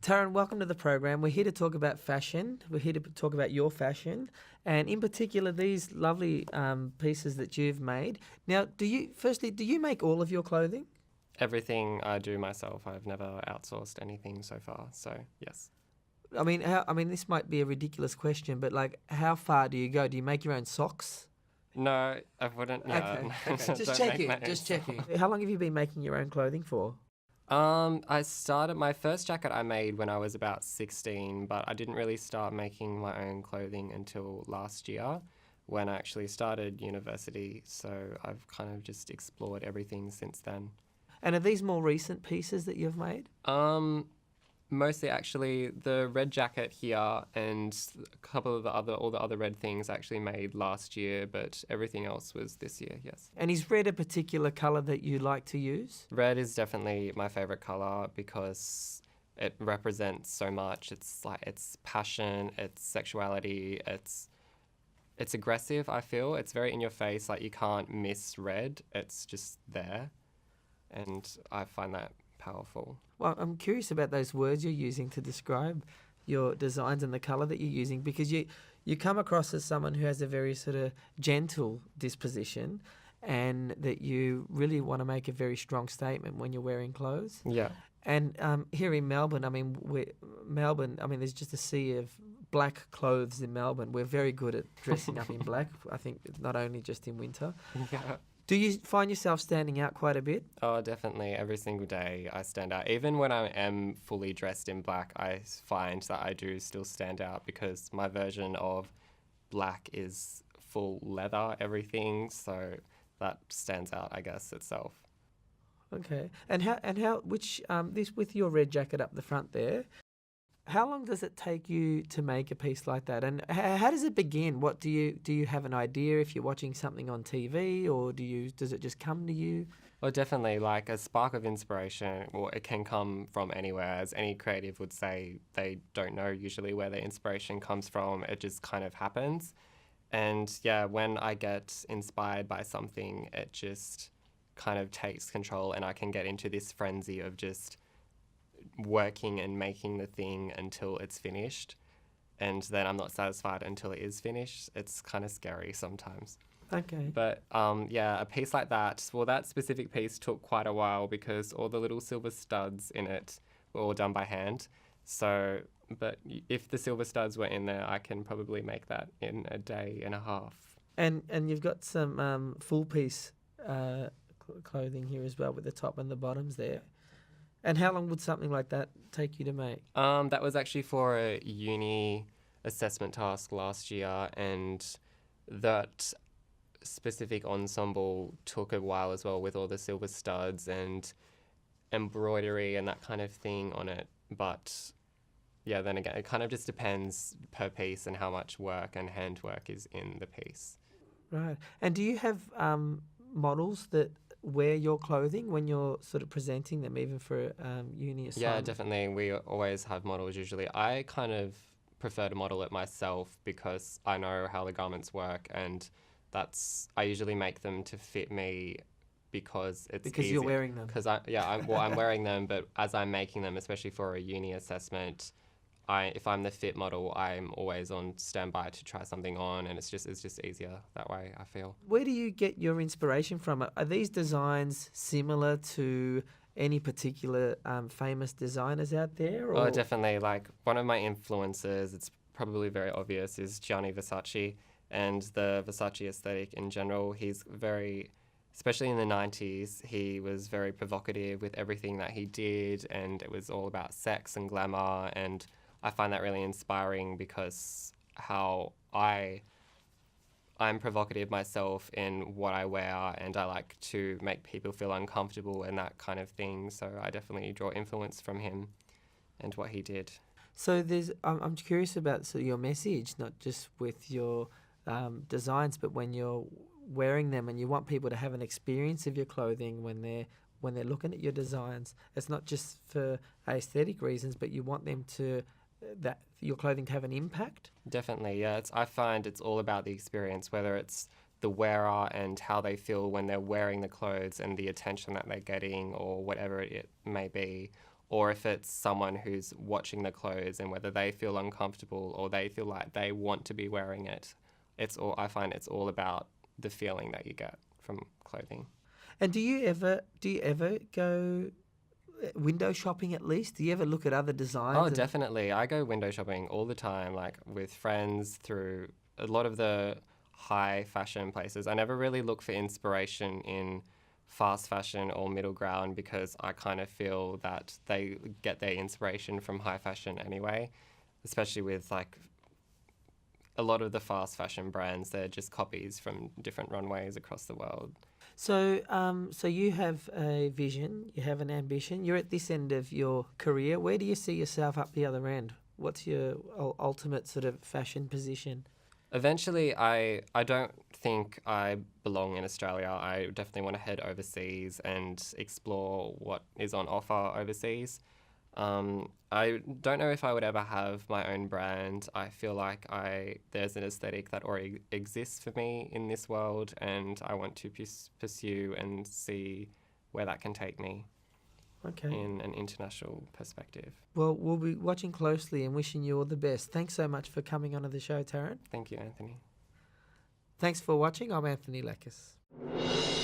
Taran, welcome to the program. We're here to talk about fashion. We're here to talk about your fashion, and in particular these lovely pieces that you've made. Now, do you make all of your clothing? Everything I do myself. I've never outsourced anything so far. So yes. I mean, this might be a ridiculous question, but like, how far do you go? Do you make your own socks? No, I wouldn't. Yeah, Okay. Just checking. How long have you been making your own clothing for? I started my first jacket I made when I was about 16, but I didn't really start making my own clothing until last year when I actually started university. So I've kind of just explored everything since then. And are these more recent pieces that you've made? Mostly actually the red jacket here and a couple of all the other red things I actually made last year, but everything else was this year, yes. And is red a particular colour that you like to use? Red is definitely my favourite colour because it represents so much. It's like it's passion, it's sexuality, it's aggressive, I feel. It's very in your face, like you can't miss red. It's just there. And I find that powerful. Well, I'm curious about those words you're using to describe your designs and the colour that you're using, because you come across as someone who has a very sort of gentle disposition, and that you really want to make a very strong statement when you're wearing clothes. Yeah. And here in Melbourne, there's just a sea of black clothes in Melbourne. We're very good at dressing up in black. I think not only just in winter. Yeah. Do you find yourself standing out quite a bit? Oh, definitely. Every single day I stand out. Even when I am fully dressed in black, I find that I do still stand out because my version of black is full leather, everything. So that stands out, I guess, itself. Okay. This with your red jacket up the front there, how long does it take you to make a piece like that? And how does it begin? What do you have an idea if you're watching something on TV, or does it just come to you? Well, definitely, like a spark of inspiration, well, it can come from anywhere. As any creative would say, they don't know usually where their inspiration comes from. It just kind of happens. And yeah, when I get inspired by something, it just kind of takes control and I can get into this frenzy of just working and making the thing until it's finished, and then I'm not satisfied until it is finished. It's kind of scary sometimes. Okay. But a piece like that, well, that specific piece took quite a while because all the little silver studs in it were all done by hand. So, but if the silver studs were in there, I can probably make that in a day and a half. And you've got some full piece clothing here as well, with the top and the bottoms there. And how long would something like that take you to make? That was actually for a uni assessment task last year, and that specific ensemble took a while as well, with all the silver studs and embroidery and that kind of thing on it. But yeah, then again, it kind of just depends per piece and how much work and handwork is in the piece. Right. And do you have models that wear your clothing when you're sort of presenting them, even for uni assignment? Yeah, definitely. We always have models usually. I kind of prefer to model it myself because I know how the garments work, and I usually make them to fit me because it's because easy. You're wearing them. Because I'm wearing them, but as I'm making them, especially for a uni assessment, if I'm the fit model, I'm always on standby to try something on, and it's just easier that way, I feel. Where do you get your inspiration from? Are these designs similar to any particular famous designers out there? Or? Oh, definitely. Like, one of my influences, it's probably very obvious, is Gianni Versace, and the Versace aesthetic in general. He's very, especially in the 90s, he was very provocative with everything that he did, and it was all about sex and glamour, and I find that really inspiring because how I'm provocative myself in what I wear, and I like to make people feel uncomfortable and that kind of thing. So I definitely draw influence from him and what he did. So I'm curious about your message, not just with your designs, but when you're wearing them and you want people to have an experience of your clothing when they're looking at your designs. It's not just for aesthetic reasons, but you want them to that your clothing to have an impact? Definitely, yeah. I find it's all about the experience, whether it's the wearer and how they feel when they're wearing the clothes and the attention that they're getting or whatever it may be, or if it's someone who's watching the clothes and whether they feel uncomfortable or they feel like they want to be wearing it. I find it's all about the feeling that you get from clothing. And do you ever go window shopping at least? Do you ever look at other designs? Oh, definitely. I go window shopping all the time, like with friends through a lot of the high fashion places. I never really look for inspiration in fast fashion or middle ground because I kind of feel that they get their inspiration from high fashion anyway, especially with like a lot of the fast fashion brands. They're just copies from different runways across the world. So, so you have a vision, you have an ambition. You're at this end of your career. Where do you see yourself up the other end? What's your ultimate sort of fashion position? Eventually, I don't think I belong in Australia. I definitely want to head overseas and explore what is on offer overseas. I don't know if I would ever have my own brand. I feel like there's an aesthetic that already exists for me in this world, and I want to pursue and see where that can take me. Okay. In an international perspective. Well, we'll be watching closely and wishing you all the best. Thanks so much for coming onto the show, Taran. Thank you, Anthony. Thanks for watching. I'm Anthony Lekkas.